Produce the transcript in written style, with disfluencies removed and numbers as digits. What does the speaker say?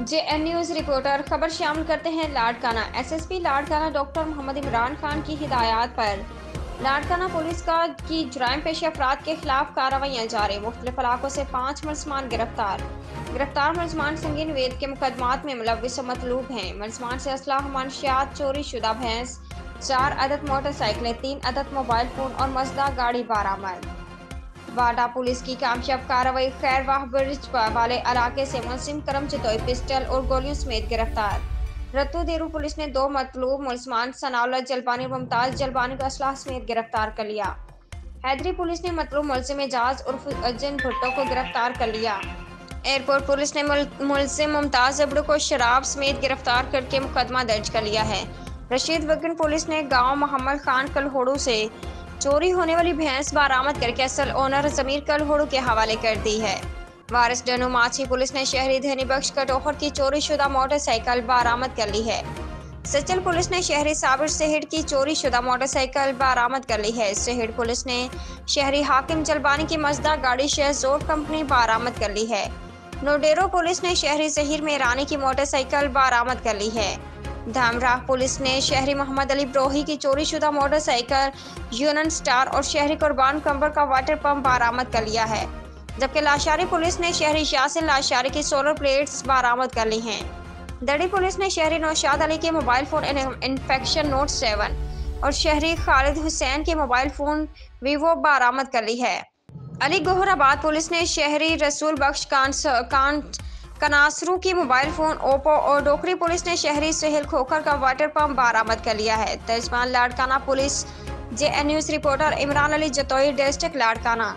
JN news reporter खबर शामिल करते हैं। लाड़काना एसएसपी लाड़काना डॉक्टर मोहम्मद इमरान खान की हिदायत पर लाड़काना पुलिस की जुराइम पेश अफराद के खिलाफ कार्रवाइयाँ जारी। मुख्तलिफ इलाकों से 5 मुलजमान गिरफ्तार मुलजमान संगीन वेद के मुकदमात में मुलविस और मतलूब हैं। मुलजमान से असला, मंशियात, चोरी शुदा भैंस, 4 अदद मोटरसाइकिलें, 3 अदद मोबाइल फोन और मजदा गाड़ी बरामद। वाडा पुलिस की कामयाब कार्रवाई। खैरवाह ब्रिज वाले इलाके से मुलजिम करम जतोई पिस्टल और गोलियों समेत गिरफ्तार। रत्तू देरू पुलिस ने 2 मतलूब मुलजमान सनाउल्लाह जलबानी और मुमताज जलबानी को असलाह समेत गिरफ्तार कर लिया। हैदरी पुलिस ने मतलूब मुलजिम एजाज उर्फ अजन भुट्टो को गिरफ्तार कर लिया। एयरपोर्ट पुलिस ने मुलजिम मुमताज अबड़ू को शराब समेत गिरफ्तार करके मुकदमा दर्ज कर लिया है। रशीद वगन पुलिस ने गांव मोहम्मद खान कलहोड़ू से चोरी होने वाली भैंस बरामद करके असल ओनर जमीर कलहोड़ू के हवाले कर दी है। वारिस डनू माछी पुलिस ने शहरी धनी बख्श कटोहर की चोरी शुदा मोटरसाइकिल बरामद कर ली है। सचल पुलिस ने शहरी साबिर सेहड़ की चोरी शुदा मोटरसाइकिल बरामद कर ली है। सेहड़ पुलिस ने शहरी हाकिम जलबानी की मजदा गाड़ी शहजोर कंपनी बरामद कर ली है। नोडेरो पुलिस ने शहरी जहीर में ईरानी की मोटरसाइकिल बरामद कर ली है। धामराह पुलिस ने शहरी मोहम्मद अली ब्रोही की चोरी शुदा मोटरसाइकिल यूनियन स्टार और शहरी कुर्बान कंबर का वाटर पंप बरामद कर लिया है। जबकि लाशारी पुलिस ने शहरी यासिन लाशारी की सोलर प्लेट्स बरामद कर ली हैं। दड़ी पुलिस ने शहरी नौशाद अली के मोबाइल फोन इन्फेक्शन नोट 7 और शहरी खालिद हुसैन के मोबाइल फोन वीवो बरामद कर ली है। अली गोहराबाद पुलिस ने शहरी रसूल बख्श कनासरू की मोबाइल फोन ओप्पो और डोकरी पुलिस ने शहरी सुहेल खोखर का वाटर पंप बरामद कर लिया है। तर्जमान Larkana police JN news reporter Imran Ali Jatoi district Larkana.